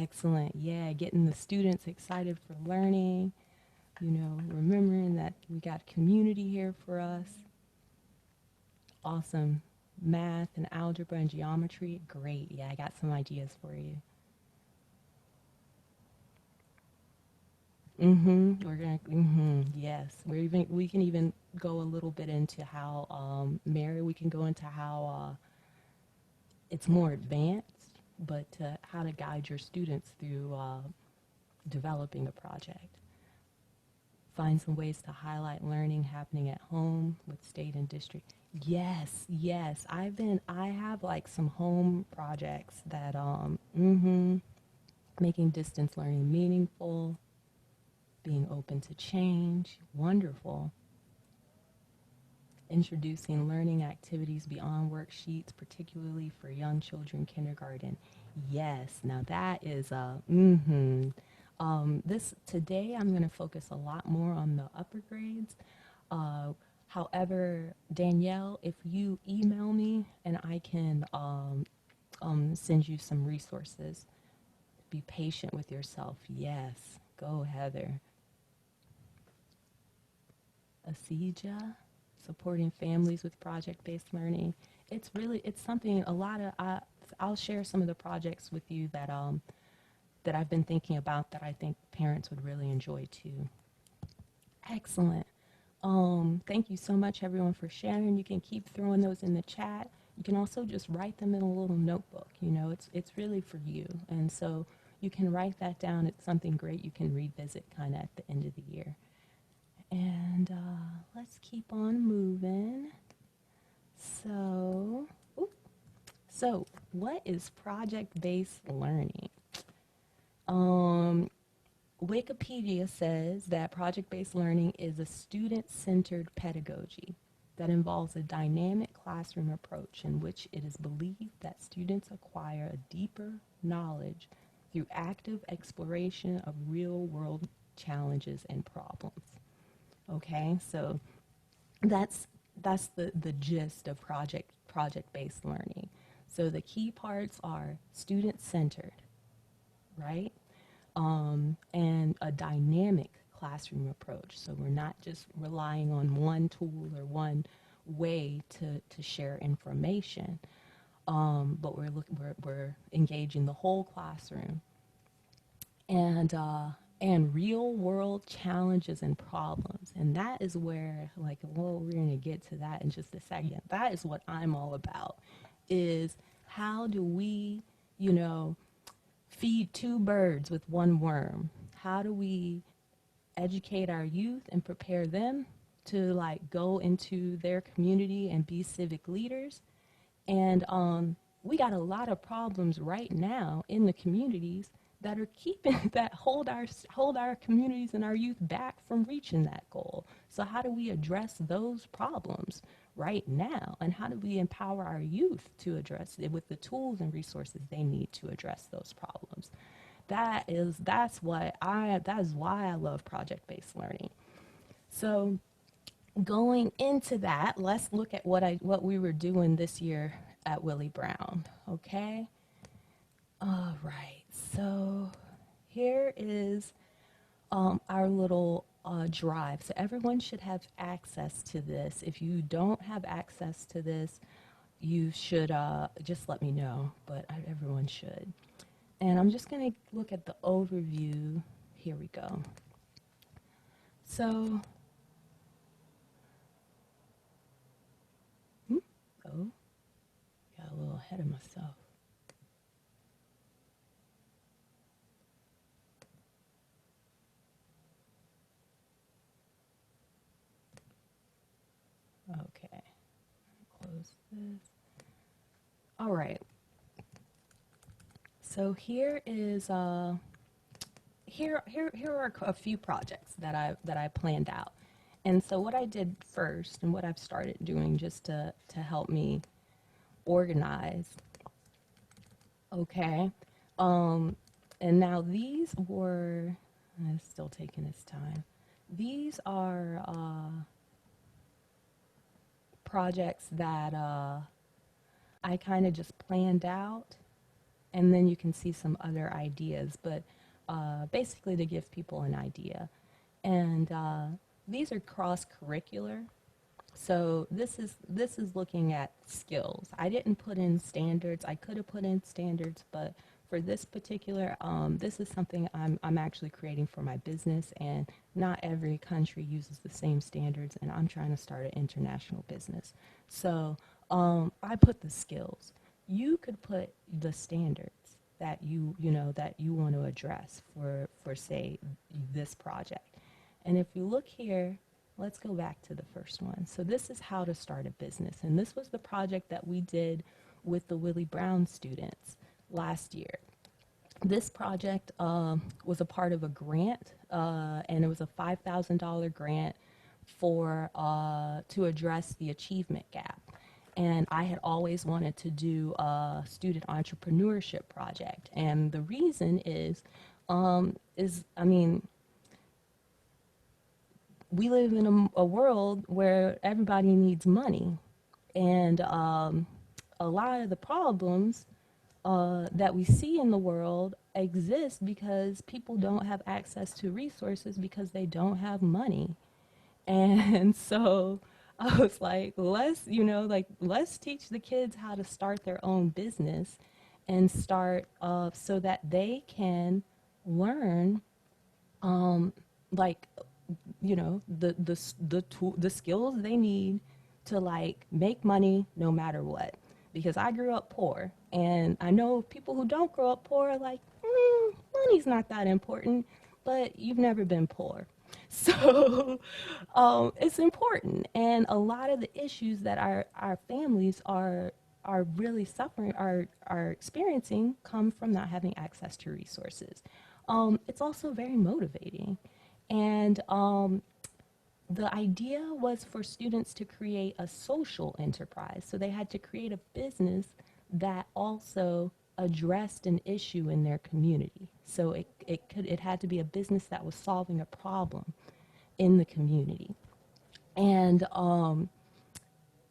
Excellent. Yeah, getting the students excited for learning, you know, remembering that we got community here for us. Awesome. Math and algebra and geometry. Great. Yeah, I got some ideas for you. We're gonna. Yes. We can even go a little bit into how Mary. We can go into how it's more advanced, but how to guide your students through developing a project. Find some ways to highlight learning happening at home with state and district. Yes, yes. I have like some home projects that making distance learning meaningful, being open to change. Wonderful. Introducing learning activities beyond worksheets, particularly for young children, kindergarten. Yes, now that is this today I'm going to focus a lot more on the upper grades. Uh, However, Danielle, if you email me and I can send you some resources, be patient with yourself. Yes, go Heather. Asija, supporting families with project-based learning. It's something a lot of I'll share some of the projects with you that I've been thinking about that I think parents would really enjoy too. Excellent. Thank you so much everyone for sharing. You can keep throwing those in the chat. You can also just write them in a little notebook. You know, it's really for you. And so you can write that down. It's something great you can revisit kind of at the end of the year. And let's keep on moving. So, so what is project-based learning? Wikipedia says that project-based learning is a student-centered pedagogy that involves a dynamic classroom approach in which it is believed that students acquire a deeper knowledge through active exploration of real-world challenges and problems. Okay, so that's the gist of project-based learning. So the key parts are student-centered, right? And a dynamic classroom approach. So we're not just relying on one tool or one way to share information, but we're engaging the whole classroom. And real world challenges and problems. And that is where, like, well, we're going to get to that in just a second. That is what I'm all about, is how do we, you know, feed two birds with one worm? How do we educate our youth and prepare them to, like, go into their community and be civic leaders? And we got a lot of problems right now in the communities that are keeping that hold our communities and our youth back from reaching that goal. So how do we address those problems right now, and how do we empower our youth to address it with the tools and resources they need to address those problems? That is why I love project-based learning. So going into that, let's look at what we were doing this year at Willie Brown. Okay. All right. So here is our little drive. So everyone should have access to this. If you don't have access to this, you should just let me know, but everyone should. And I'm just going to look at the overview. Here we go. So, oh, got a little ahead of myself. Okay, close this. All right. So here is here are a few projects that I planned out. And so what I did first, and what I've started doing just to help me organize. Okay. And now these were, it's still taking its time. These are projects that I kind of just planned out, and then you can see some other ideas, but basically to give people an idea. And these are cross-curricular. So this is looking at skills. I didn't put in standards. I could have put in standards, but for this particular, this is something I'm actually creating for my business, and not every country uses the same standards, and I'm trying to start an international business. So I put the skills. You could put the standards that that you want to address for say this project. And if you look here, let's go back to the first one. So this is how to start a business. And this was the project that we did with the Willie Brown students last year. This project was a part of a grant, and it was a $5,000 grant for to address the achievement gap. And I had always wanted to do a student entrepreneurship project. And the reason I mean, we live in a world where everybody needs money. And a lot of the problems that we see in the world exist because people don't have access to resources because they don't have money. And so I was like, let's teach the kids how to start their own business and start so that they can learn like the skills they need to like make money no matter what. Because I grew up poor, and I know people who don't grow up poor are like, money's not that important, but you've never been poor. So it's important, and a lot of the issues that our families are really suffering, are experiencing, come from not having access to resources. It's also very motivating, and the idea was for students to create a social enterprise. So they had to create a business that also addressed an issue in their community. So it had to be a business that was solving a problem in the community. And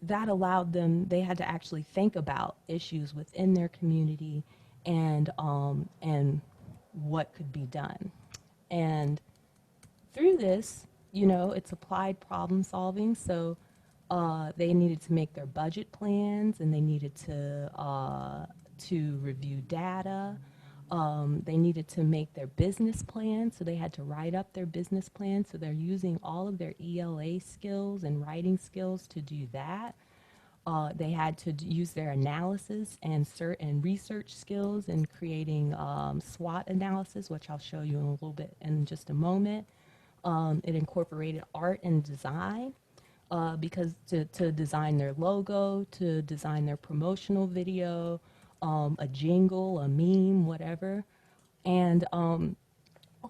that allowed them, they had to actually think about issues within their community and what could be done. And through this, it's applied problem solving. So they needed to make their budget plans, and they needed to review data. They needed to make their business plan, so they had to write up their business plan. So they're using all of their ELA skills and writing skills to do that. They had to use their analysis and research skills in creating SWOT analysis, which I'll show you in a little bit in just a moment. It incorporated art and design because to design their logo, to design their promotional video, a jingle, a meme, whatever. And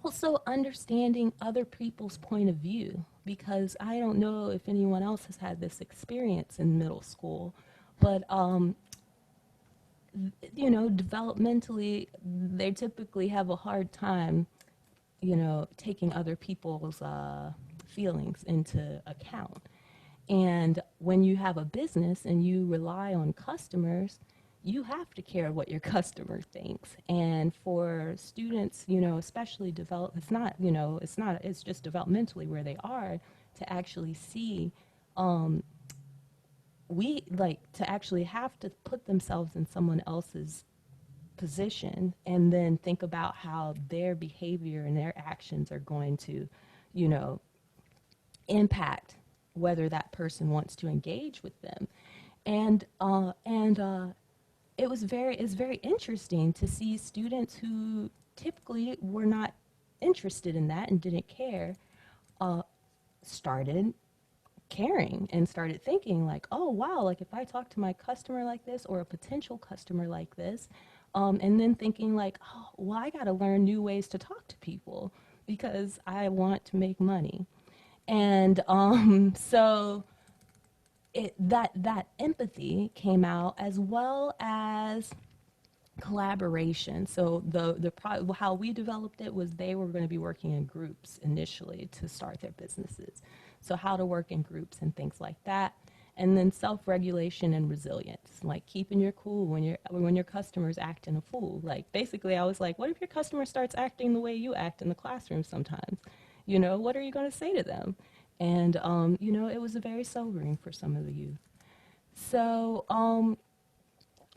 also understanding other people's point of view, because I don't know if anyone else has had this experience in middle school, but developmentally, they typically have a hard time taking other people's feelings into account. And when you have a business and you rely on customers, you have to care what your customer thinks. And for students, especially it's just developmentally where they are, to actually see, to actually have to put themselves in someone else's position and then think about how their behavior and their actions are going to, impact whether that person wants to engage with them. And it's very interesting to see students who typically were not interested in that and didn't care, started caring and started thinking like, oh wow, like if I talk to my customer like this or a potential customer like this, and then thinking like, oh, well, I got to learn new ways to talk to people because I want to make money. And so that empathy came out, as well as collaboration. So how we developed it was they were going to be working in groups initially to start their businesses. So how to work in groups and things like that. And then self-regulation and resilience, like keeping your cool when your customer's acting a fool. Like basically I was like, what if your customer starts acting the way you act in the classroom sometimes? You know, what are you going to say to them? And you know, it was very sobering for some of the youth. So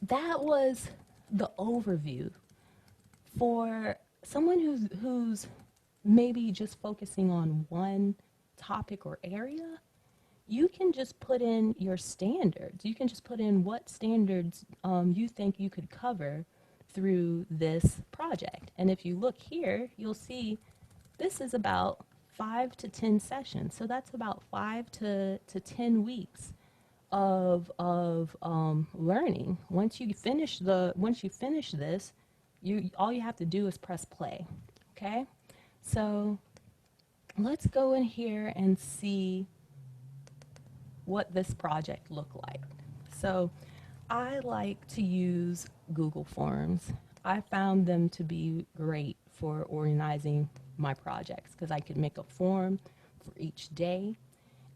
that was the overview for someone who's maybe just focusing on one topic or area. You can just put in your standards. You can just put in what standards you think you could cover through this project. And if you look here, you'll see this is about 5 to 10 sessions. So that's about 5 to 10 weeks of learning. Once you finish this, all you have to do is press play. Okay? So let's go in here and see what this project looked like. So I like to use Google Forms. I found them to be great for organizing my projects because I could make a form for each day,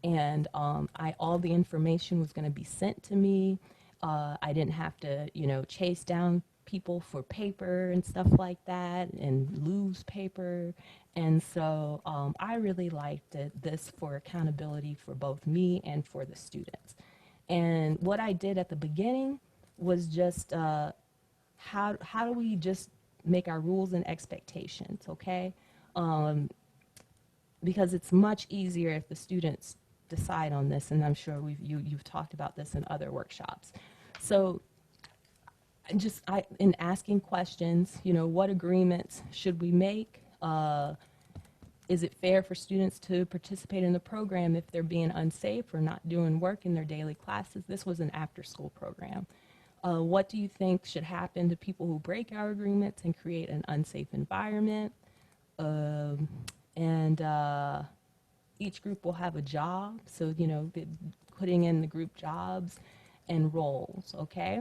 and all the information was going to be sent to me. I didn't have to, you know, chase down people for paper and stuff like that and lose paper. And so I really liked this for accountability for both me and for the students. And what I did at the beginning was just how do we just make our rules and expectations, okay? Because it's much easier if the students decide on this, and I'm sure you've talked about this in other workshops. So in asking questions, you know, what agreements should we make? Is it fair for students to participate in the program if they're being unsafe or not doing work in their daily classes? This was an after-school program. What do you think should happen to people who break our agreements and create an unsafe environment? Each group will have a job, so, you know, putting in the group jobs and roles, okay?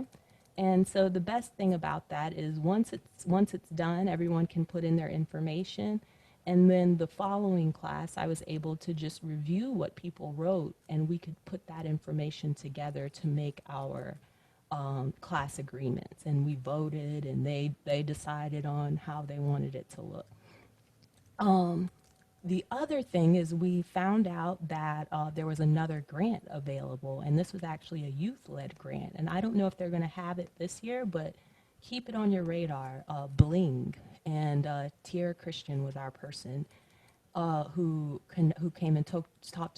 And so the best thing about that is once it's done, everyone can put in their information, and then the following class, I was able to just review what people wrote, and we could put that information together to make our class agreements. And we voted, and they decided on how they wanted it to look. The other thing is we found out that there was another grant available, and this was actually a youth-led grant. And I don't know if they're going to have it this year, but keep it on your radar. Bling, and Tierra Christian was our person who came and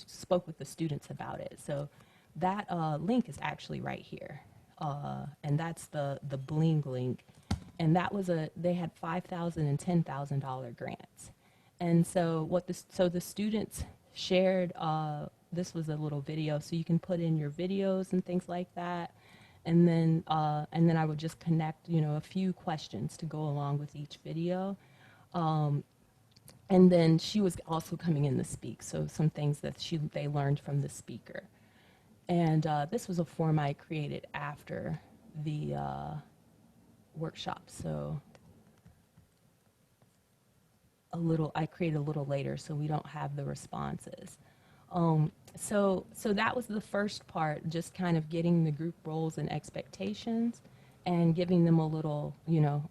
spoke with the students about it. So that link is actually right here, and that's the Bling link. And that was they had $5,000 and $10,000 grants. And so the students shared, this was a little video, so you can put in your videos and things like that. And then I would just connect, you know, a few questions to go along with each video. And then she was also coming in to speak, so some things that they learned from the speaker. And this was a form I created after the workshop, so I created a little later, so we don't have the responses. So that was the first part, just kind of getting the group roles and expectations and giving them a little, you know,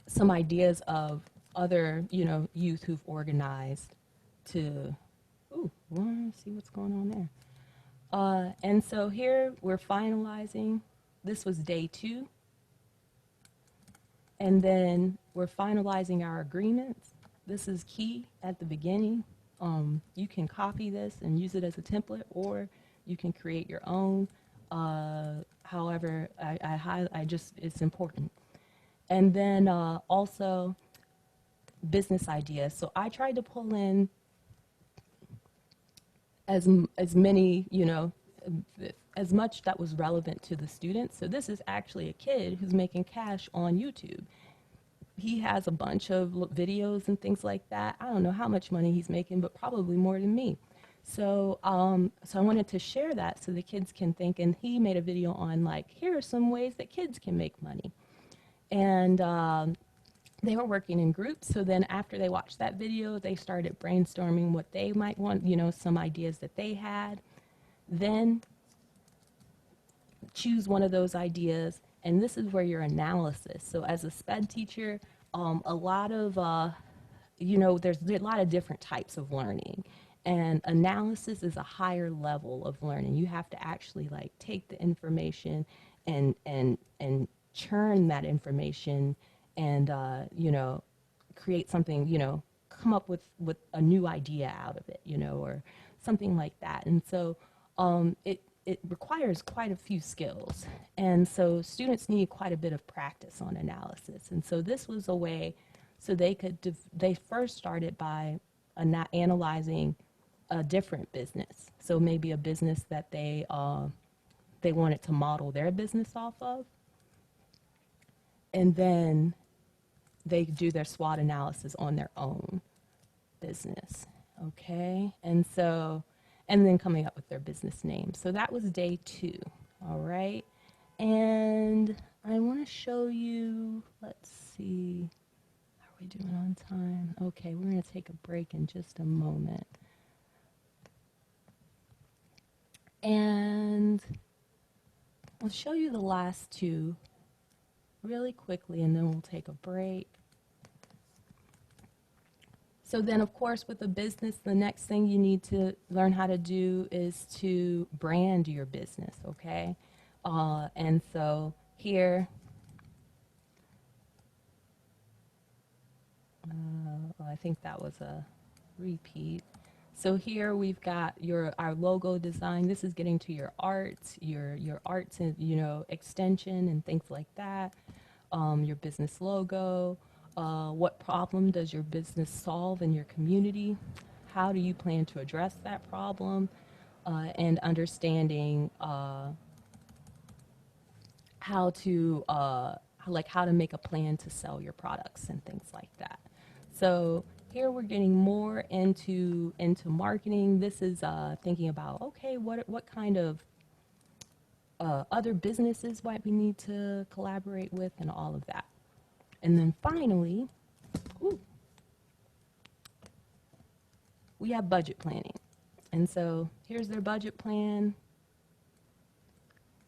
some ideas of other, you know, youth who've organized to, let's see what's going on there. And so here we're finalizing. This was day 2. And then we're finalizing our agreements. This is key at the beginning. You can copy this and use it as a template, or you can create your own. However, it's important. And then also business ideas. So I tried to pull in as many, you know, as much that was relevant to the students. So this is actually a kid who's making cash on YouTube. He has a bunch of videos and things like that. I don't know how much money he's making, but probably more than me. So so I wanted to share that so the kids can think, and he made a video on, like, here are some ways that kids can make money. And they were working in groups. So then after they watched that video, they started brainstorming what they might want, some ideas that they had. Then choose one of those ideas, and this is where your analysis. So as a SPED teacher, a lot of, there's a lot of different types of learning. And analysis is a higher level of learning. You have to actually like take the information and churn that information and, create something, come up with a new idea out of it, or something like that. And so it requires quite a few skills. And so students need quite a bit of practice on analysis. And so this was a way so they first started by analyzing a different business. So maybe a business that they wanted to model their business off of. And then they do their SWOT analysis on their own business. Okay. And then coming up with their business name. So that was day 2. All right. And I want to show you, let's see, how are we doing on time? Okay, we're going to take a break in just a moment. And I'll show you the last 2 really quickly, and then we'll take a break. So then, of course, with a business, the next thing you need to learn how to do is to brand your business, okay? And so here, I think that was a repeat. So here we've got our logo design. This is getting to your arts, your arts and extension and things like that. Your business logo. What problem does your business solve in your community? How do you plan to address that problem? And understanding how to make a plan to sell your products and things like that. So here we're getting more into marketing. This is thinking about, okay, what kind of other businesses might we need to collaborate with and all of that. And then finally, we have budget planning. And so here's their budget plan.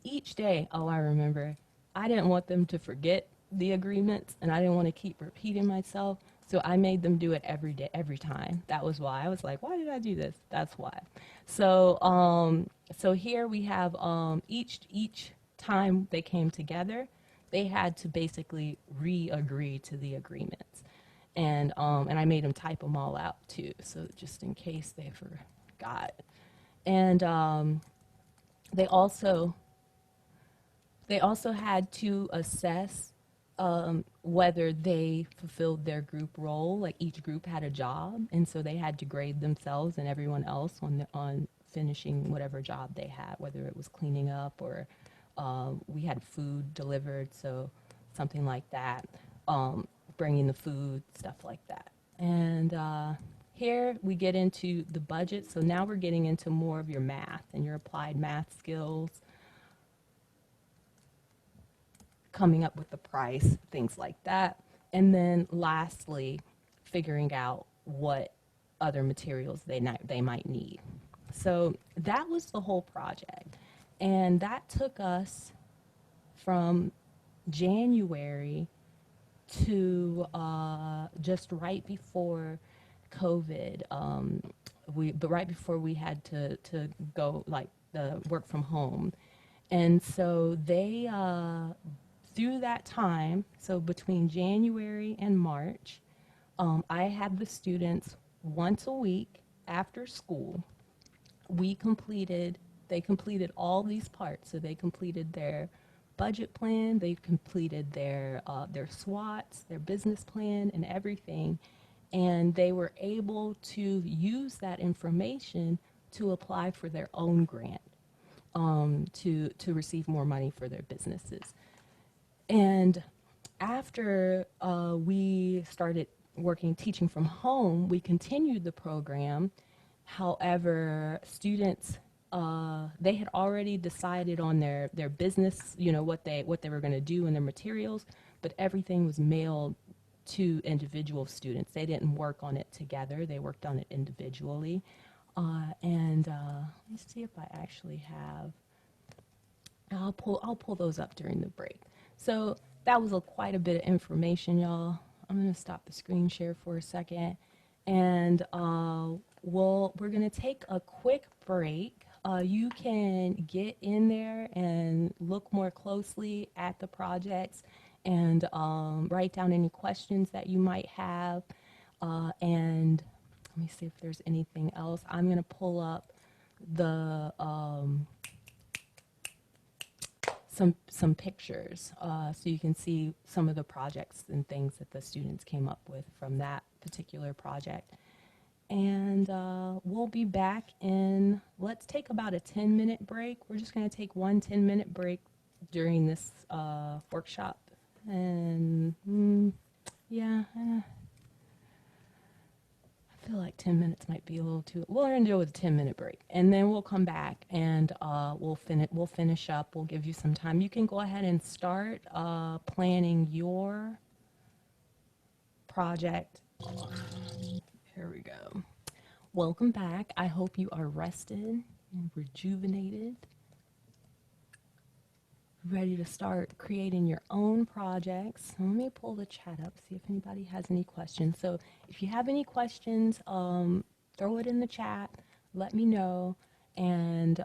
Each day, I remember, I didn't want them to forget the agreements, and I didn't want to keep repeating myself. So I made them do it every day, every time. That was why. I was like, why did I do this? That's why. So so here we have each time they came together, they had to basically re-agree to the agreements. And I made them type them all out too, so just in case they forgot. And they also had to assess whether they fulfilled their group role. Like each group had a job, and so they had to grade themselves and everyone else on finishing whatever job they had, whether it was cleaning up or we had food delivered, so something like that, bringing the food, stuff like that. And here we get into the budget. So now we're getting into more of your math and your applied math skills, coming up with the price, things like that. And then lastly, figuring out what other materials they might need. So that was the whole project. And that took us from January to just right before COVID, but right before we had to go work from home. And so they, through that time, so between January and March, I had the students once a week after school. They completed all these parts. So they completed their budget plan, they completed their SWOTs, their business plan and everything. And they were able to use that information to apply for their own grant, to receive more money for their businesses. And after we started teaching from home, we continued the program. However, students, they had already decided on their business, what they were going to do and their materials, but everything was mailed two individual students. They didn't work on it together. They worked on it individually. Let me see if I actually have. I'll pull those up during the break. So that was quite a bit of information, y'all. I'm gonna stop the screen share for a second, and we're gonna take a quick break. You can get in there and look more closely at the projects and write down any questions that you might have. And let me see if there's anything else. I'm gonna pull up the some pictures so you can see some of the projects and things that the students came up with from that particular project. And we'll be back in, let's take about a 10-minute break. We're just going to take one 10-minute break during this workshop. And yeah, I feel like 10 minutes might be a little too, we're going to do a 10-minute break. And then we'll come back and we'll finish up. We'll give you some time. You can go ahead and start planning your project. Here we go. Welcome back. I hope you are rested and rejuvenated, ready to start creating your own projects. Let me pull the chat up, see if anybody has any questions. So if you have any questions, throw it in the chat, let me know, and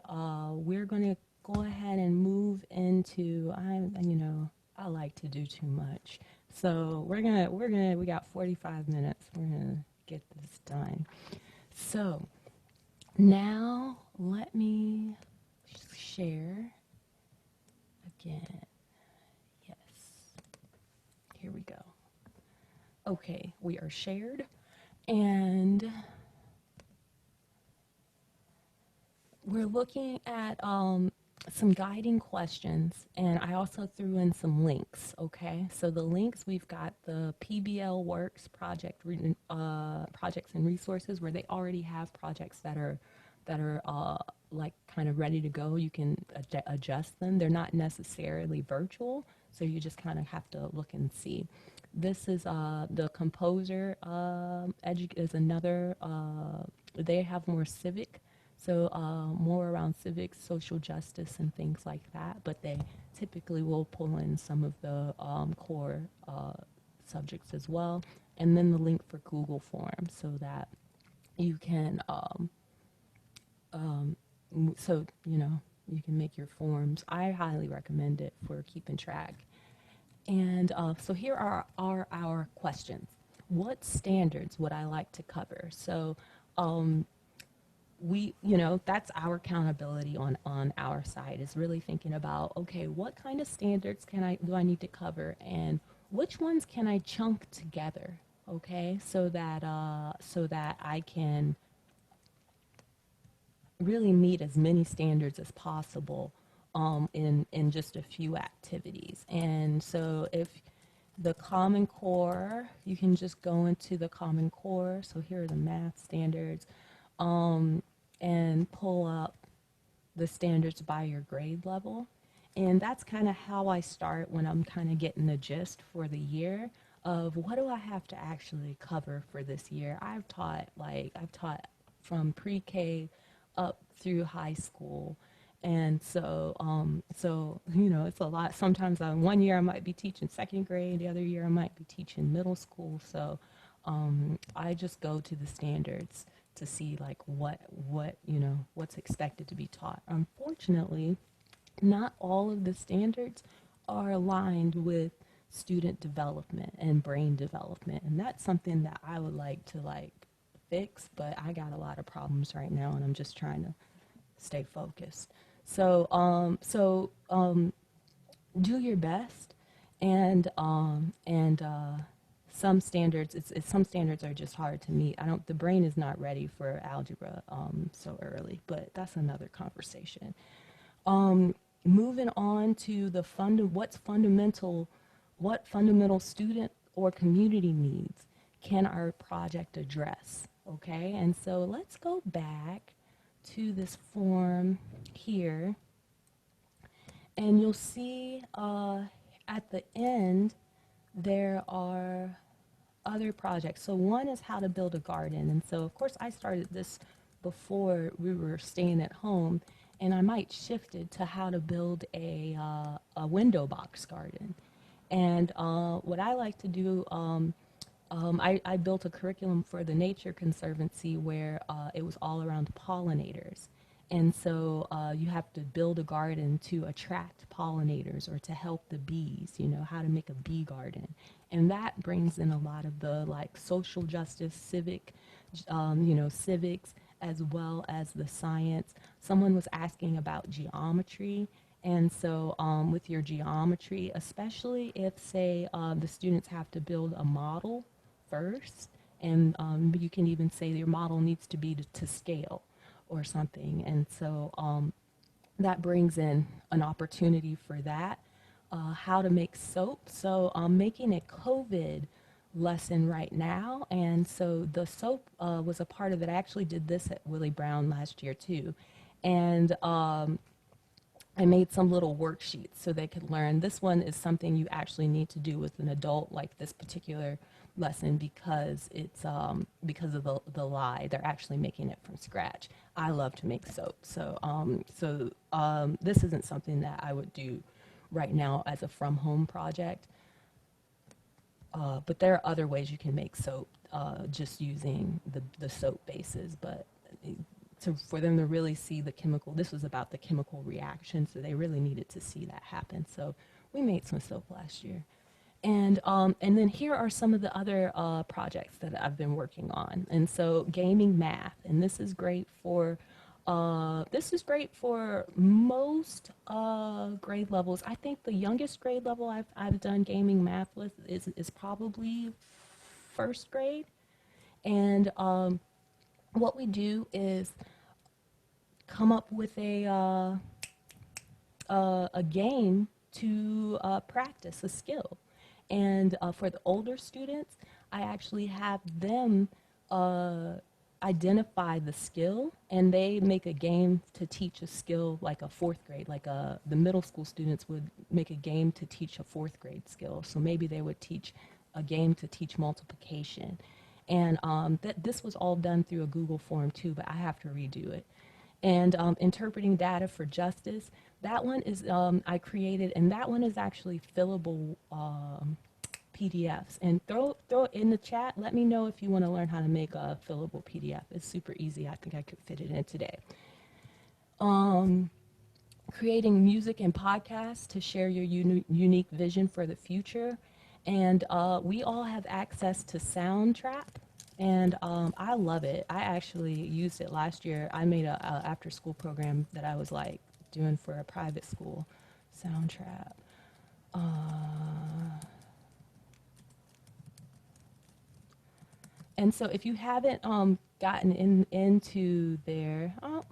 we're going to go ahead and move into, I like to do too much. So we got 45 minutes. We're going to get this done. So now let me share again. Yes. Here we go. Okay, we are shared, and we're looking at some guiding questions, and I also threw in some links. Okay, so the links, we've got the PBL Works projects and resources, where they already have projects that are like kind of ready to go. You can adjust them. They're not necessarily virtual, so you just kind of have to look and see. This is the Composer is another. They have more civic. So more around civics, social justice, and things like that. But they typically will pull in some of the core subjects as well. And then the link for Google Forms, so that you can, you can make your forms. I highly recommend it for keeping track. And so here are our questions. What standards would I like to cover? So that's our accountability on our side, is really thinking about, okay, what kind of standards do I need to cover, and which ones can I chunk together, okay, so that I can really meet as many standards as possible in just a few activities. And so if the Common Core, you can just go into the Common Core. So here are the math standards. And pull up the standards by your grade level. And that's kind of how I start when I'm kind of getting the gist for the year of what do I have to actually cover for this year. I've taught from pre-K up through high school. And so, it's a lot. Sometimes one year I might be teaching second grade, the other year I might be teaching middle school. So I just go to the standards to see like what's expected to be taught. Unfortunately, not all of the standards are aligned with student development and brain development, and that's something that I would like to fix, but I got a lot of problems right now, and I'm just trying to stay focused. So do your best, and some standards, some standards are just hard to meet. The brain is not ready for algebra so early, but that's another conversation. Moving on to what fundamental student or community needs can our project address? Okay, and so let's go back to this form here, and you'll see at the end there are other projects. So one is how to build a garden. And so, of course, I started this before we were staying at home, and I might shift it to how to build a window box garden. And what I like to do, I built a curriculum for the Nature Conservancy where it was all around pollinators. And so you have to build a garden to attract pollinators or to help the bees, you know, how to make a bee garden. And that brings in a lot of the like social justice, civics, as well as the science. Someone was asking about geometry. And so with your geometry, especially if, say, the students have to build a model first, and you can even say your model needs to be to scale or something. And so that brings in an opportunity for that. How to make soap. So I'm making a COVID lesson right now. And so the soap was a part of it. I actually did this at Willie Brown last year too. And I made some little worksheets so they could learn. This one is something you actually need to do with an adult, like this particular lesson, because it's because of the lye. They're actually making it from scratch. I love to make soap, so this isn't something that I would do right now as a from home project. But there are other ways you can make soap just using the soap bases, but for them to really see the chemical, this was about the chemical reaction, so they really needed to see that happen. So we made some soap last year. And then here are some of the other projects that I've been working on. And so gaming math, and this is great for most grade levels. I think the youngest grade level I've done gaming math with is probably first grade. And what we do is come up with a game to practice a skill. And for the older students, I actually have them identify the skill, and they make a game to teach a skill, like a fourth grade, like the middle school students would make a game to teach a fourth grade skill. So maybe they would teach a game to teach multiplication. And this was all done through a Google form too, but I have to redo it. And interpreting data for justice, that one is I created, and that one is actually fillable PDFs. And throw it in the chat. Let me know if you want to learn how to make a fillable PDF. It's super easy. I think I could fit it in today. Creating music and podcasts to share your unique vision for the future. And we all have access to Soundtrap, and I love it. I actually used it last year. I made a after-school program that I was like doing for a private school. Soundtrap. And so if you haven't gotten into there, oh,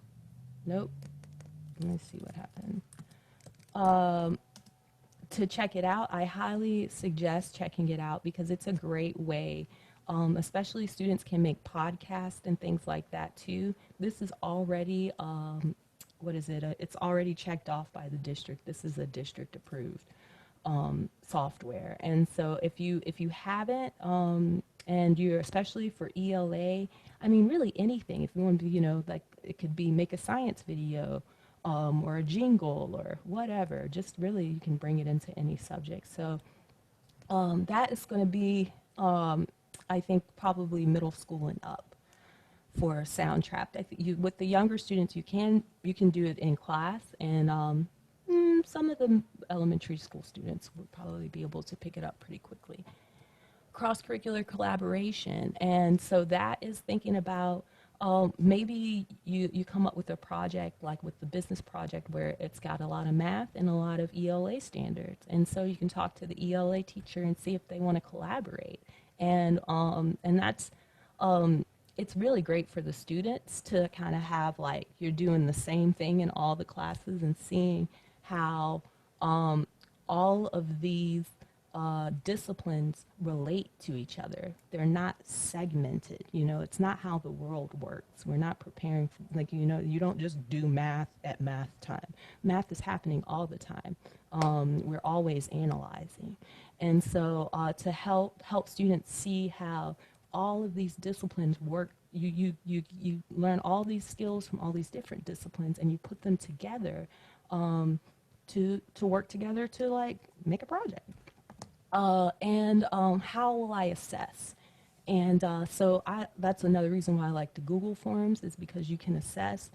nope. Let me see what happened. To check it out, I highly suggest checking it out because it's a great way, especially students can make podcasts and things like that too. This is already, it's already checked off by the district. This is a district approved software. And so if you haven't, and you're especially for ELA, I mean, really anything, if you want to, like it could be make a science video, or a jingle or whatever, just really you can bring it into any subject. So that is going to be, I think, probably middle school and up for Soundtrap. I think with the younger students, you can do it in class, and some of the elementary school students would probably be able to pick it up pretty quickly. Cross-curricular collaboration, and so that is thinking about maybe you come up with a project like with the business project where it's got a lot of math and a lot of ELA standards. And so you can talk to the ELA teacher and see if they want to collaborate. And that's, it's really great for the students to kind of have like, you're doing the same thing in all the classes and seeing how all of these disciplines relate to each other. They're not segmented. You know, it's not how the world works. We're not preparing for, like, you know, you don't just do math at math time. Math is happening all the time. We're always analyzing. And so to help students see how all of these disciplines work, you learn all these skills from all these different disciplines, and you put them together to work together to like make a project. How will I assess? And that's another reason why I like the Google Forms, is because you can assess.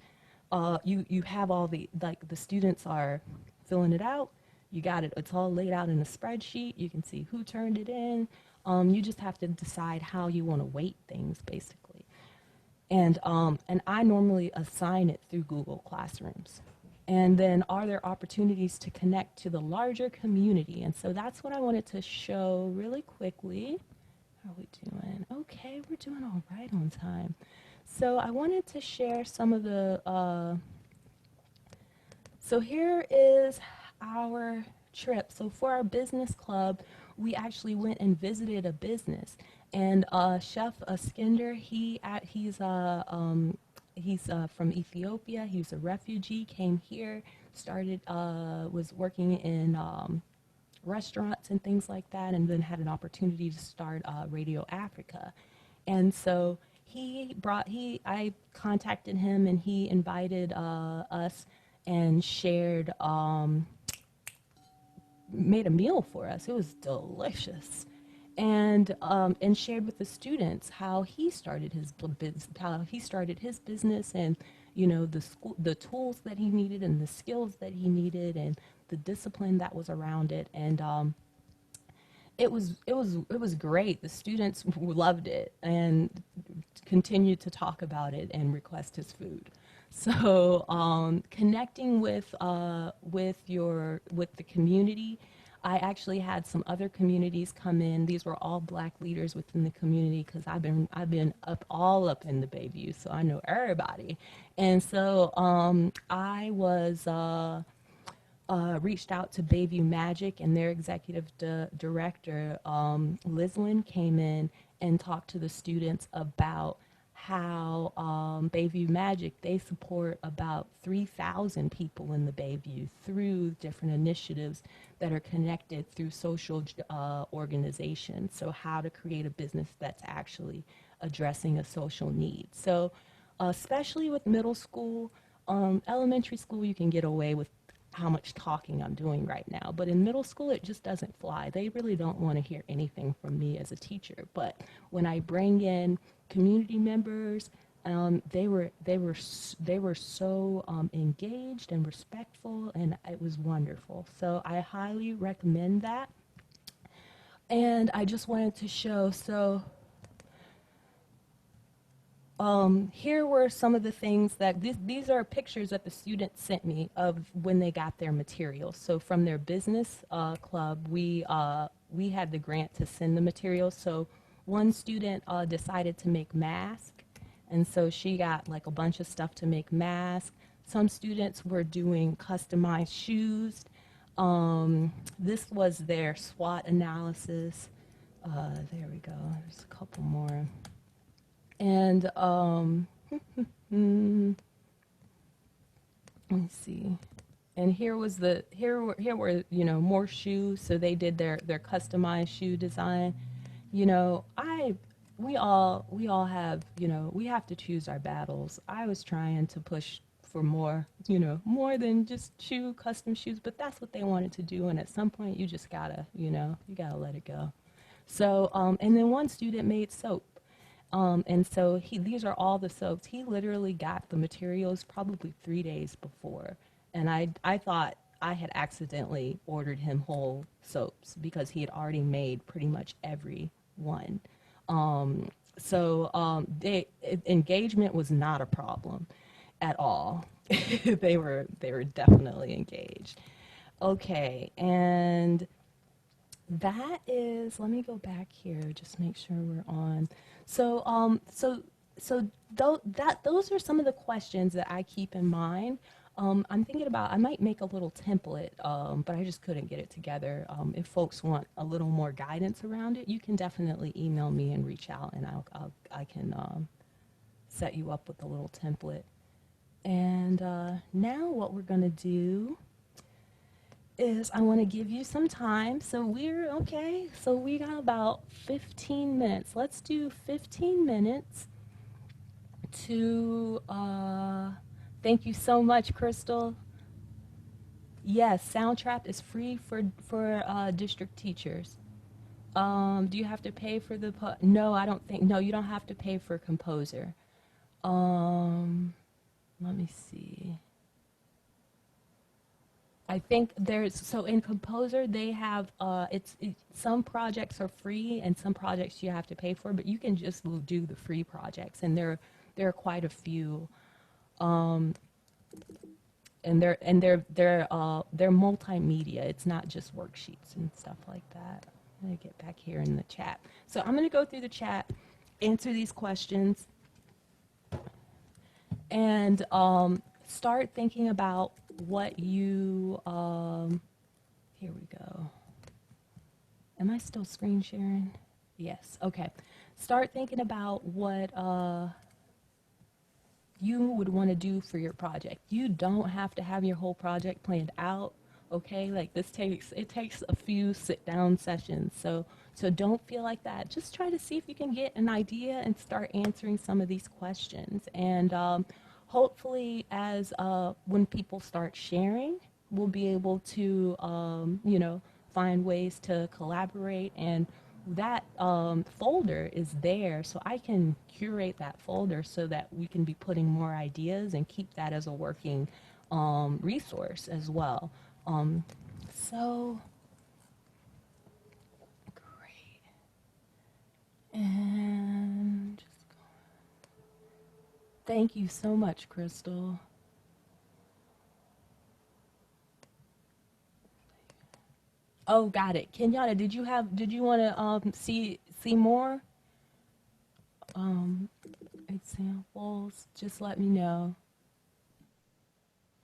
You have all the students are filling it out. You got it. It's all laid out in a spreadsheet. You can see who turned it in. You just have to decide how you want to weight things, basically. And I normally assign it through Google Classrooms. And then are there opportunities to connect to the larger community? And so that's what I wanted to show really quickly. How are we doing? Okay, we're doing all right on time. So I wanted to share some of the, so here is our trip. So for our business club, we actually went and visited a business. And Chef Skinder, he's from Ethiopia. He was a refugee, came here, was working in restaurants and things like that, and then had an opportunity to start Radio Africa. And so I contacted him, and he invited us and shared, made a meal for us. It was delicious. And shared with the students how he started his business, and you know the tools that he needed and the skills that he needed and the discipline that was around it. And it was great. The students loved it and continued to talk about it and request his food. So connecting with the community. I actually had some other communities come in. These were all Black leaders within the community, because I've been all up in the Bayview, so I know everybody. And so I was reached out to Bayview Magic, and their executive director, Lizlyn, came in and talked to the students about how Bayview Magic, they support about 3,000 people in the Bayview through different initiatives that are connected through social organizations. So how to create a business that's actually addressing a social need. So especially with middle school, elementary school, you can get away with how much talking I'm doing right now. But in middle school, it just doesn't fly. They really don't want to hear anything from me as a teacher. But when I bring in community members, they were so engaged and respectful, and it was wonderful. So I highly recommend that. And I just wanted to show, so here were some of the things that, these are pictures that the students sent me of when they got their materials. So from their business club, we had the grant to send the materials. So one student decided to make masks, and so she got like a bunch of stuff to make masks. Some students were doing customized shoes. This was their SWOT analysis. There we go, there's a couple more. And let me see. And here were more shoes. So they did their customized shoe design. You know, we all have, we have to choose our battles. I was trying to push for more than just custom shoes, but that's what they wanted to do. And at some point you just gotta, you gotta let it go. So, and then one student made soap. And so these are all the soaps. He literally got the materials probably 3 days before. And I thought I had accidentally ordered him whole soaps because he had already made pretty much every one. Engagement was not a problem at all. they were definitely engaged. Okay, and that is, let me go back here, just make sure we're on. So those are some of the questions that I keep in mind I'm thinking about I might make a little template, but I just couldn't get it together. If folks want a little more guidance around it, you can definitely email me and reach out, and I can set you up with a little template. And now what we're gonna do is I want to give you some time. So we're okay. So we got about 15 minutes. Let's do 15 minutes to thank you so much, Crystal. Yes, Soundtrap is free for district teachers. Do you have to pay for the no, I don't think no, you don't have to pay for Composer. Um, Let me see. I think there's so in Composer they have some projects are free and some projects you have to pay for, but you can just do the free projects, and there are quite a few. Um, they're multimedia. It's not just worksheets and stuff like that. I'm gonna get back here in the chat. So I'm gonna go through the chat, answer these questions, and start thinking about what you. Here we go. Am I still screen sharing? Yes. Okay. Start thinking about what you would want to do for your project. You don't have to have your whole project planned out. Okay, like it takes a few sit down sessions. So don't feel like that. Just try to see if you can get an idea and start answering some of these questions. And hopefully, as when people start sharing, we'll be able to find ways to collaborate, and that folder is there, so I can curate that folder so that we can be putting more ideas and keep that as a working resource as well. So great. And just thank you so much, Crystal. Oh, got it. Kenyatta, did you want to see more um examples? Just let me know.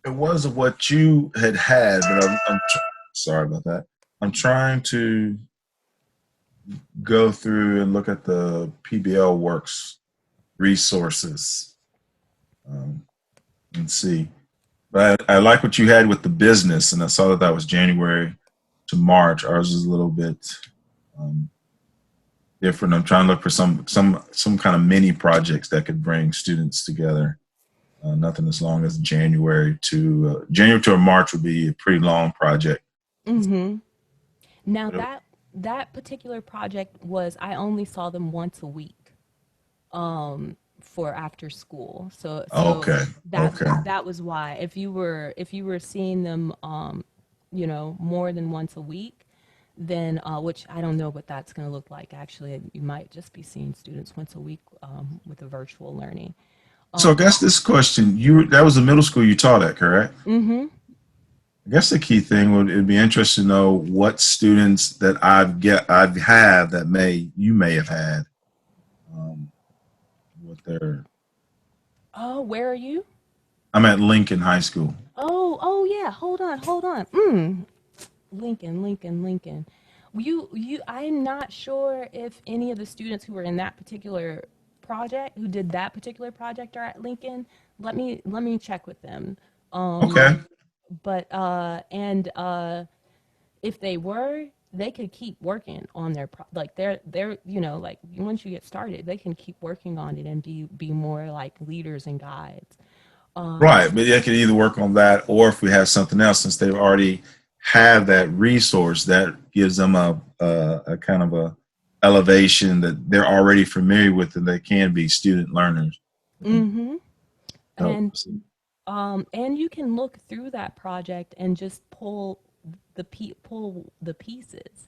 It was what you had, but sorry about that. I'm trying to go through and look at the PBL Works resources um, and see. But I like what you had with the business, and I saw that that was January to March. Ours is a little bit um, different. I'm trying to look for some kind of mini projects that could bring students together. Nothing as long as January to March would be a pretty long project. Mm-hmm. Now But that particular project was I only saw them once a week for after school. So okay, okay, that was why if you were seeing them more than once a week, then which I don't know what that's going to look like. Actually, you might just be seeing students once a week with the virtual learning. so I guess this question, you that was the middle school you taught at, correct? Mm-hmm. I guess the key thing would it'd be interesting to know what students that I've had that you may have had, um, what their Oh, where are you? I'm at Lincoln High School. Oh yeah. Hold on. Lincoln. I'm not sure if any of the students who were in that particular project, who did that particular project, are at Lincoln. Let me check with them. Okay, But and if they were, they could keep working on their like they're like once you get started, they can keep working on it and be more like leaders and guides. Um, right. But they could either work on that, or if we have something else, since they already have that resource, that gives them a kind of a elevation that they're already familiar with, and they can be student learners. I think mm-hmm. And helps. and you can look through that project and just pull the pieces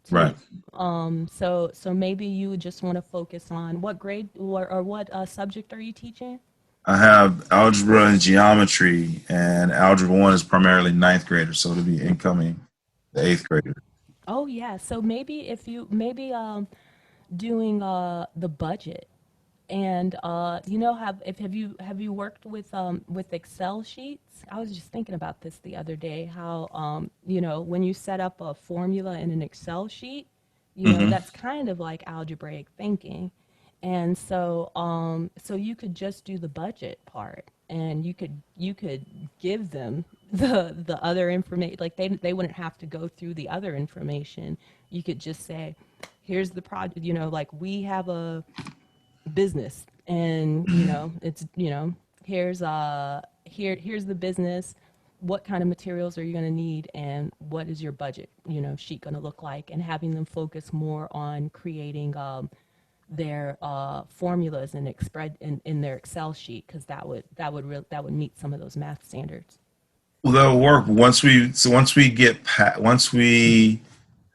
Right. too. So maybe you would just want to focus on what grade or what subject are you teaching? I have algebra and geometry, and algebra one is primarily ninth graders, so it'll be incoming the eighth grader. Oh yeah. So maybe if you maybe doing the budget. And have you worked with Excel sheets? I was just thinking about this the other day. How when you set up a formula in an Excel sheet, Hmm. that's kind of like algebraic thinking. And so you could just do the budget part, and you could give them the other information. Like they wouldn't have to go through the other information. You could just say, here's the project. Like we have a business, and it's here's the business. What kind of materials are you going to need, and what is your budget sheet going to look like, and having them focus more on creating their formulas and express in their Excel sheet, because that would meet some of those math standards. Well, that'll work once we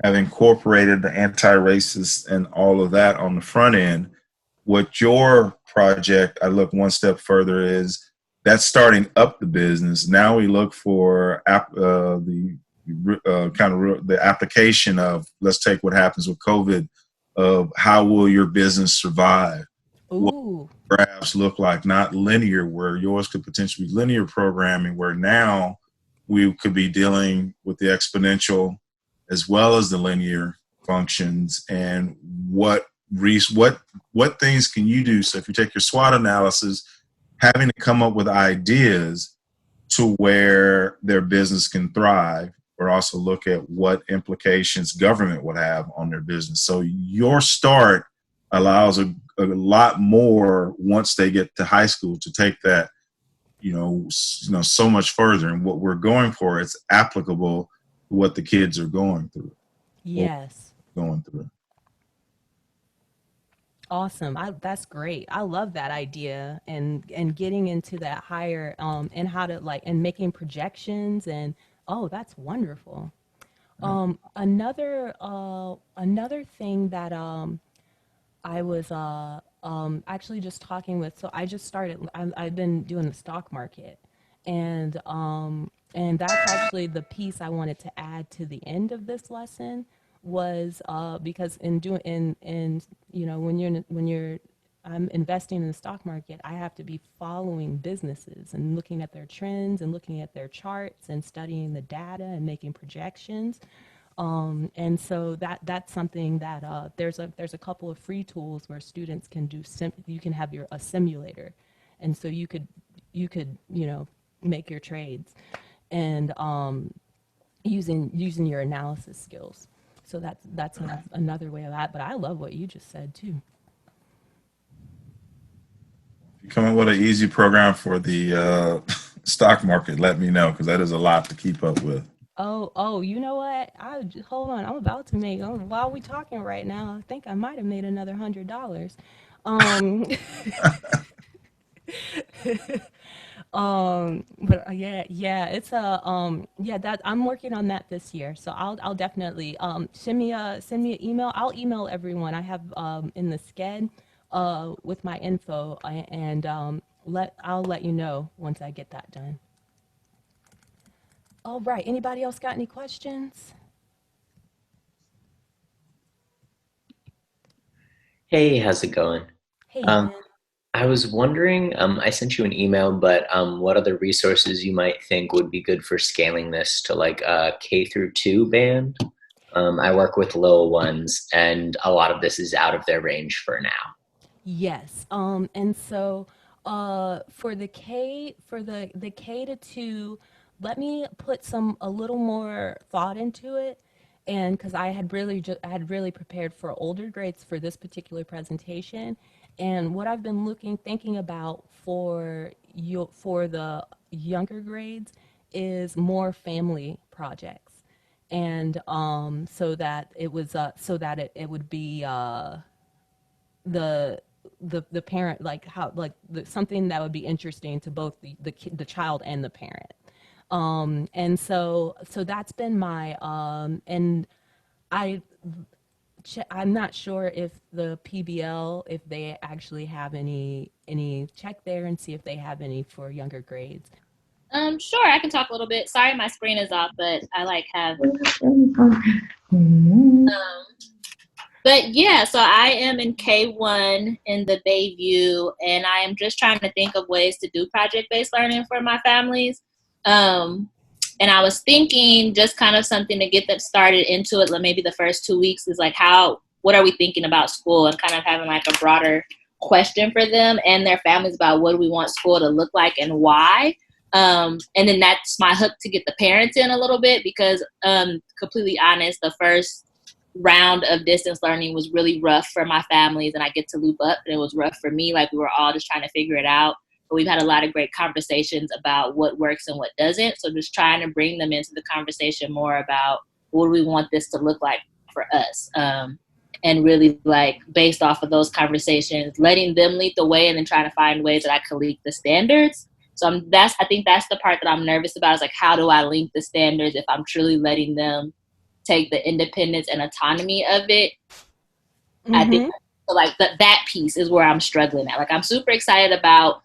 have incorporated the anti-racist and all of that on the front end. What your project, I look one step further, is that's starting up the business. Now we look for the the application of, let's take what happens with COVID, of how will your business survive? What Ooh. graphs look like, not linear, where yours could potentially be linear programming, where now we could be dealing with the exponential as well as the linear functions, and what things can you do. So if you take your SWOT analysis, having to come up with ideas to where their business can thrive, or also look at what implications government would have on their business. So your start allows a lot more once they get to high school to take that, so much further. And what we're going for, it's applicable to what the kids are going through or Yes. going through. Awesome. That's great. I love that idea, and getting into that higher and how to like and making projections, and oh, that's wonderful. Another thing that I was actually just talking with. So I just started. I've been doing the stock market, and that's actually the piece I wanted to add to the end of this lesson, was because in doing in when you're I'm investing in the stock market, I have to be following businesses and looking at their trends and looking at their charts and studying the data and making projections. And so that's something that there's a couple of free tools where students can you can have a simulator, and so you could make your trades, and using your analysis skills. So that's another way of that. But I love what you just said too. If you come up with an easy program for the stock market, let me know, because that is a lot to keep up with. Oh, you know what? Hold on. I'm about to make. While we talking right now, I think I might have made another $100. Um, but yeah, it's yeah, that I'm working on that this year. So I'll definitely send me an email. I'll email everyone I have in the sched with my info, and I'll let you know once I get that done. All right. Anybody else got any questions? Hey, how's it going? Hey, Um, Ben. I was wondering, I sent you an email, but what other resources you might think would be good for scaling this to like a K through 2 band? I work with little ones, and a lot of this is out of their range for now. Yes. And so for the K to 2, let me put a little more thought into it. And because I had really prepared for older grades for this particular presentation, and what I've been thinking about for the younger grades is more family projects, and so that it would be the the parent, like how like something that would be interesting to both the child and the parent. And so that's been my and I I'm not sure if the PBL, if they actually have any check there and see if they have any for younger grades. Sure, I can talk a little bit. Sorry, my screen is off, but I like have But yeah, so I am in K1 in the Bayview, and I am just trying to think of ways to do project-based learning for my families. And I was thinking just kind of something to get them started into it. Like maybe the first 2 weeks is like, what are we thinking about school, and kind of having like a broader question for them and their families about what do we want school to look like and why. And then that's my hook to get the parents in a little bit, because completely honest, the first round of distance learning was really rough for my families, and I get to loop up, and it was rough for me. Like we were all just trying to figure it out. But we've had a lot of great conversations about what works and what doesn't. So just trying to bring them into the conversation more about what do we want this to look like for us. And really like based off of those conversations, letting them lead the way and then trying to find ways that I can link the standards. So I think that's the part that I'm nervous about, is like, how do I link the standards if I'm truly letting them take the independence and autonomy of it? Mm-hmm. I think like that piece is where I'm struggling at. Like I'm super excited about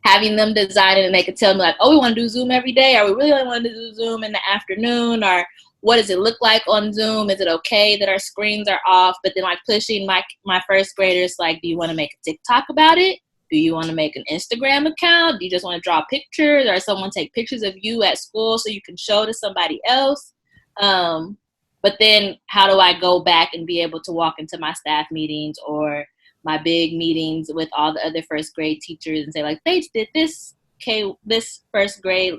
having them design it, and they could tell me like, oh, we want to do Zoom every day, or we really only want to do Zoom in the afternoon, or what does it look like on Zoom? Is it okay that our screens are off? But then like pushing my first graders, like, do you want to make a TikTok about it? Do you want to make an Instagram account? Do you just want to draw pictures, or someone take pictures of you at school so you can show to somebody else? But then how do I go back and be able to walk into my staff meetings or my big meetings with all the other first grade teachers and say like, they did this first grade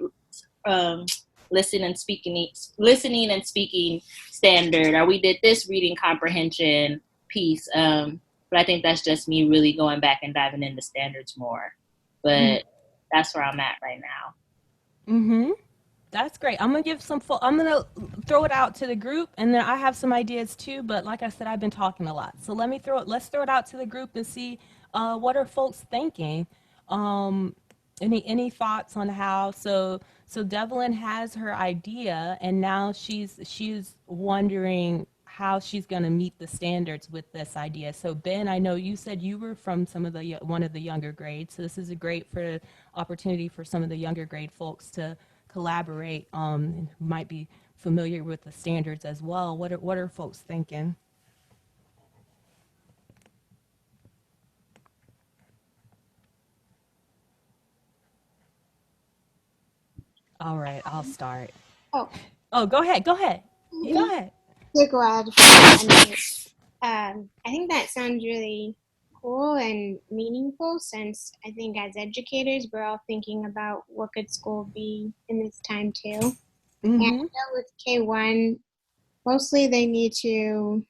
listening and speaking standard, or we did this reading comprehension piece. But I think that's just me really going back and diving into standards more. But that's where I'm at right now. Mm-hmm. That's great. I'm gonna throw it out to the group, and then I have some ideas too. But like I said, I've been talking a lot, so let's throw it out to the group and see what are folks thinking. Any thoughts on how? So Devlin has her idea, and now she's wondering how she's going to meet the standards with this idea. So Ben, I know you said you were from one of the younger grades, so this is a great opportunity for some of the younger grade folks to collaborate, and might be familiar with the standards as well. What are folks thinking? All right, I'll start. Oh, go ahead. Go ahead. So glad. I think that sounds really cool and meaningful, since I think as educators, we're all thinking about what could school be in this time too. And I know with K1, mostly they need to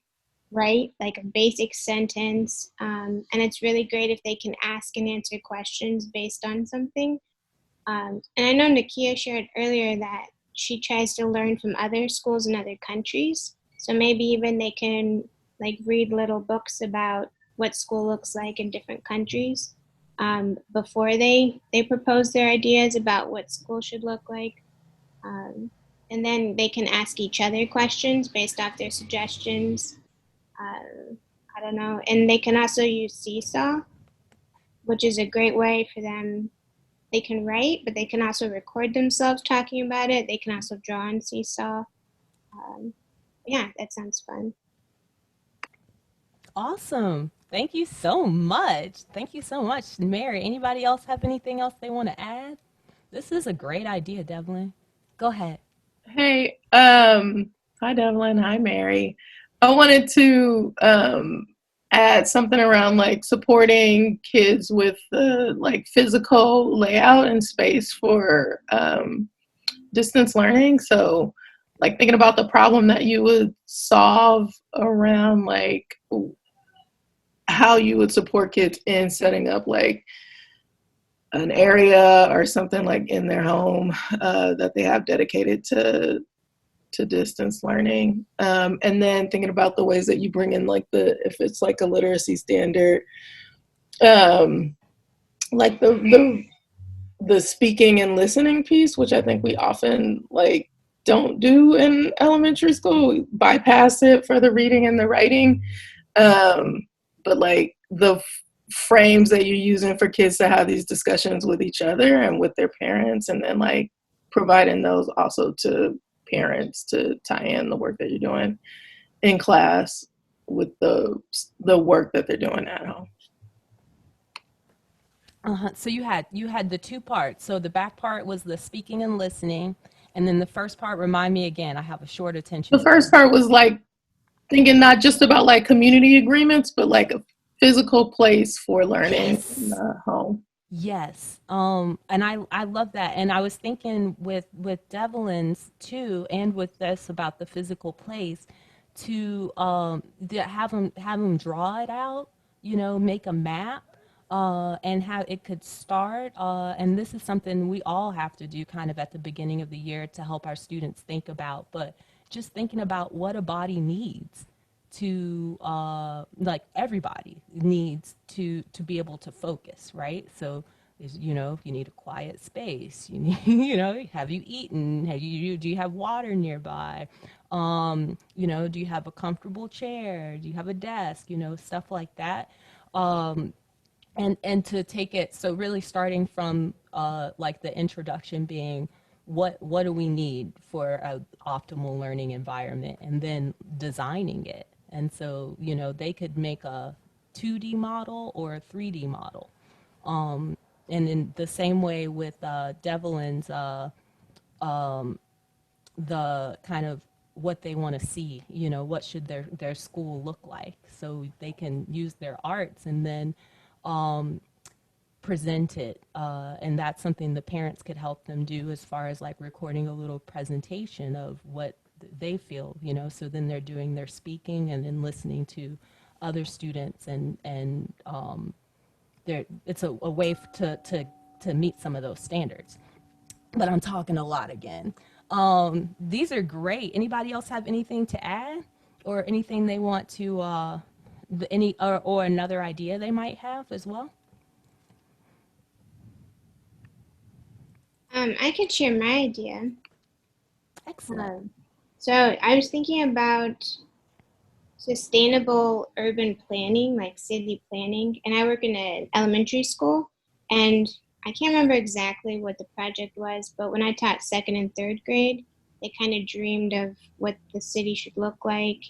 write like a basic sentence, and it's really great if they can ask and answer questions based on something. And I know Nakia shared earlier that she tries to learn from other schools in other countries. So maybe even they can like read little books about what school looks like in different countries before they propose their ideas about what school should look like. And then they can ask each other questions based off their suggestions. I don't know. And they can also use Seesaw, which is a great way for them. They can write, but they can also record themselves talking about it. They can also draw on Seesaw. Yeah, that sounds fun. Awesome. Thank you so much. Mary, anybody else have anything else they want to add? This is a great idea, Devlin. Go ahead. Hey, hi Devlin, hi Mary. I wanted to add something around like supporting kids with like physical layout and space for distance learning. So like thinking about the problem that you would solve around like how you would support kids in setting up like an area or something like in their home that they have dedicated to distance learning. And then thinking about the ways that you bring in like if it's like a literacy standard, like the speaking and listening piece, which I think we often like don't do in elementary school. We bypass it for the reading and the writing. But like the frames that you're using for kids to have these discussions with each other and with their parents, and then like providing those also to parents to tie in the work that you're doing in class. with the work that they're doing at home. So you had the two parts. So the back part was the speaking and listening, and then the first part, remind me again. I have a short attention The first span. part was like thinking not just about like community agreements, but like a physical place for learning in Yes. the home. Yes. And I love that. And I was thinking with Devlin's too, and with this about the physical place, to have them draw it out, make a map, and how it could start. And this is something we all have to do kind of at the beginning of the year to help our students think about, but just thinking about what a body needs to like everybody needs to be able to focus, right? So is, if you need a quiet space, you need have you eaten, do you have water nearby, do you have a comfortable chair, do you have a desk, stuff like that. And to take it, so really starting from like the introduction being what do we need for a optimal learning environment, and then designing it. And so they could make a 2D model or a 3D model. And in the same way with Devlin's the kind of what they want to see, what should their school look like, so they can use their arts and then present it. And that's something the parents could help them do, as far as like recording a little presentation of what they feel, so then they're doing their speaking and then listening to other students, and it's a way to meet some of those standards. But I'm talking a lot again. These are great. Anybody else have anything to add, or anything they want to or another idea they might have as well? I could share my idea. Excellent. So I was thinking about sustainable urban planning, like city planning, and I work in an elementary school, and I can't remember exactly what the project was, but when I taught second and third grade, they kind of dreamed of what the city should look like.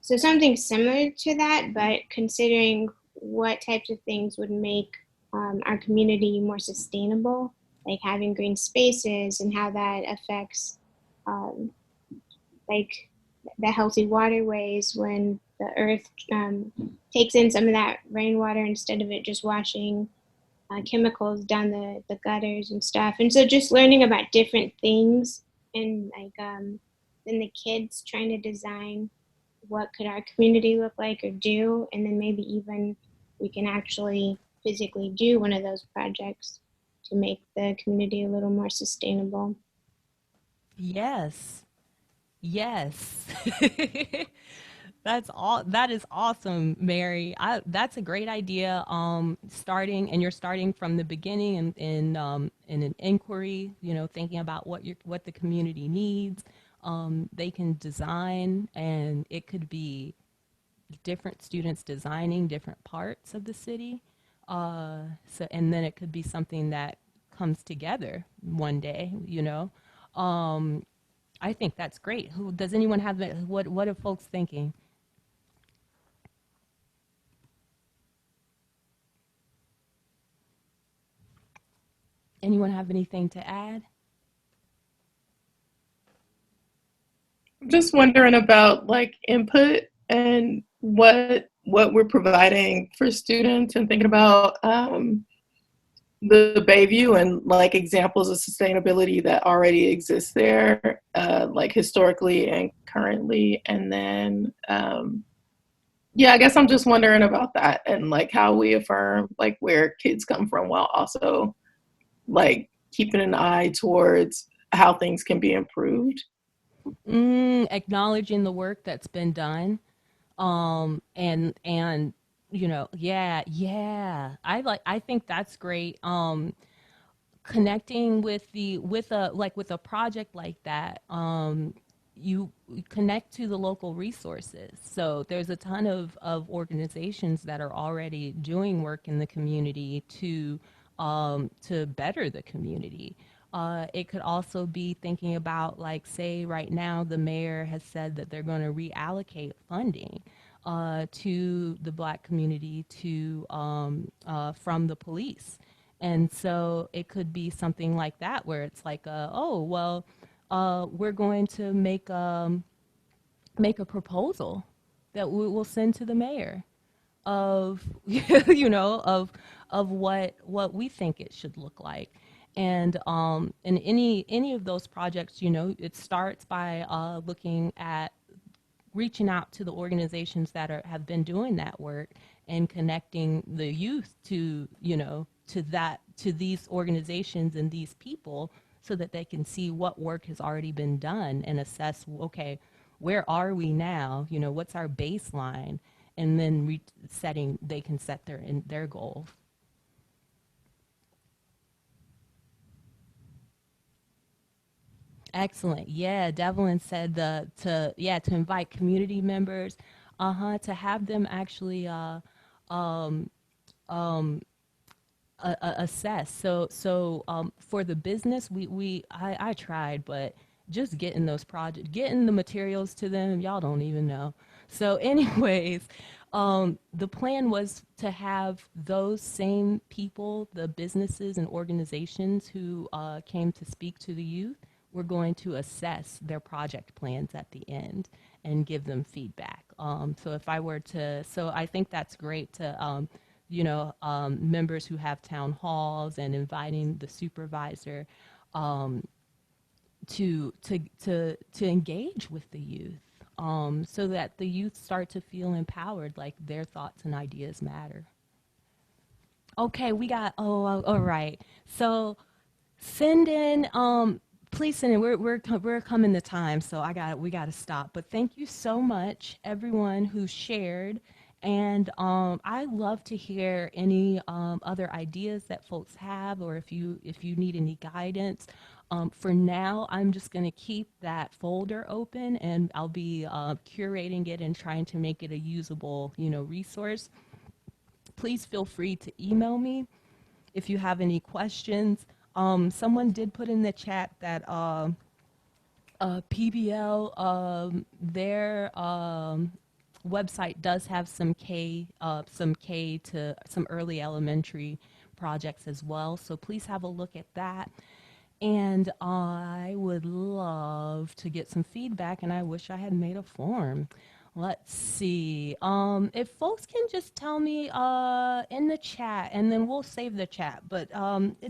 So something similar to that, but considering what types of things would make our community more sustainable, like having green spaces and how that affects um, like the healthy waterways when the earth takes in some of that rainwater instead of it just washing chemicals down the gutters and stuff. And so just learning about different things, and like then the kids trying to design what could our community look like or do, and then maybe even we can actually physically do one of those projects to make the community a little more sustainable. Yes. Yes. That is awesome, Mary. That's a great idea. You're starting from the beginning, in an inquiry, thinking about what the community needs. They can design, and it could be different students designing different parts of the city. And then it could be something that comes together one day, I think that's great. Who does anyone have what are folks thinking? Anyone have anything to add? I'm just wondering about like input and what we're providing for students, and thinking about the Bayview and like examples of sustainability that already exist there, like historically and currently. And then yeah, I guess I'm just wondering about that, and like how we affirm like where kids come from, while also like keeping an eye towards how things can be improved. Acknowledging the work that's been done. And yeah, yeah. I think that's great. Connecting with a project like that, you connect to the local resources. So there's a ton of organizations that are already doing work in the community to better the community. It could also be thinking about, like, say right now the mayor has said that they're going to reallocate funding to the Black community from the police. And so it could be something like that where it's like, oh, well, we're going to make a proposal that we will send to the mayor of of what we think it should look like. And any of those projects, it starts by looking at reaching out to the organizations that have been doing that work and connecting the youth to these organizations and these people, so that they can see what work has already been done and assess, okay, where are we now, what's our baseline, and then they can set their goals. Excellent. Yeah, Devlin said to invite community members, to have them actually um, um, assess. So for the business, I tried, but just getting the materials to them, y'all don't even know. So, anyways, the plan was to have those same people, the businesses and organizations who came to speak to the youth, we're going to assess their project plans at the end and give them feedback. So I think that's great to, members who have town halls and inviting the supervisor um, to engage with the youth, so that the youth start to feel empowered, like their thoughts and ideas matter. Okay, all right. So send in, please send in. We're coming to time, so we got to stop. But thank you so much, everyone who shared. And I love to hear any other ideas that folks have, or if you need any guidance. For now, I'm just going to keep that folder open, and I'll be curating it and trying to make it a usable, resource. Please feel free to email me if you have any questions. Someone did put in the chat that PBL, their website does have some K to some early elementary projects as well. So please have a look at that. And I would love to get some feedback, and I wish I had made a form. Let's see. If folks can just tell me in the chat, and then we'll save the chat. But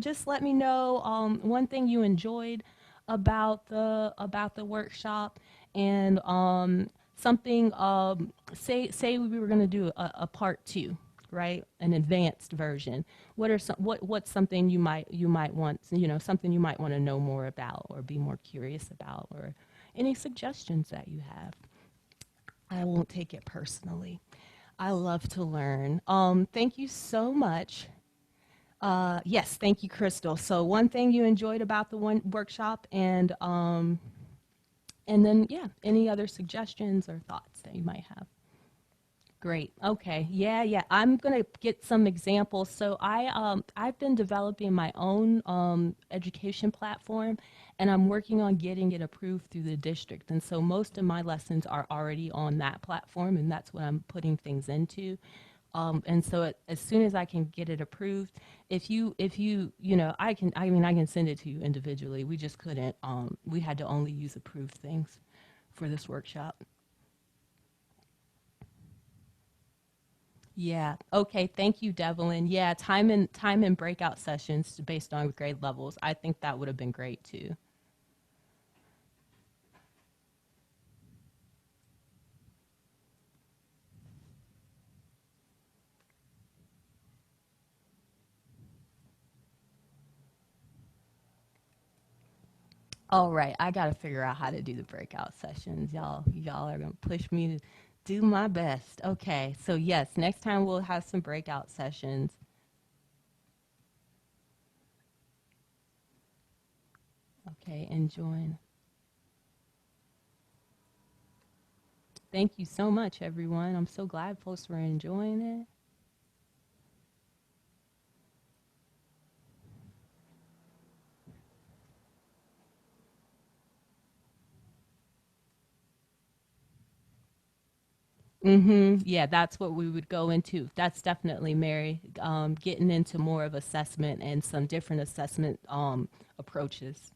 just let me know one thing you enjoyed about the workshop, and something. Say we were going to do a part two, right? An advanced version. What's something you might want, something you might want to know more about or be more curious about, or any suggestions that you have. I won't take it personally. I love to learn. Thank you so much. Yes, thank you, Crystal. So one thing you enjoyed about the one workshop, and then yeah, any other suggestions or thoughts that you might have. Great. Okay. Yeah. I'm gonna get some examples. So I've been developing my own education platform, and I'm working on getting it approved through the district. And so most of my lessons are already on that platform, and that's what I'm putting things into. And so as soon as I can get it approved, if you I can send it to you individually. We just couldn't. We had to only use approved things for this workshop. Yeah. Okay. Thank you, Devlin. Yeah. Time and breakout sessions based on grade levels. I think that would have been great too. All right. I got to figure out how to do the breakout sessions. Y'all are going to push me to do my best. Okay. So yes, next time we'll have some breakout sessions. Okay. And join. Thank you so much, everyone. I'm so glad folks were enjoying it. Yeah, that's what we would go into. That's definitely Mary, getting into more of assessment and some different assessment approaches.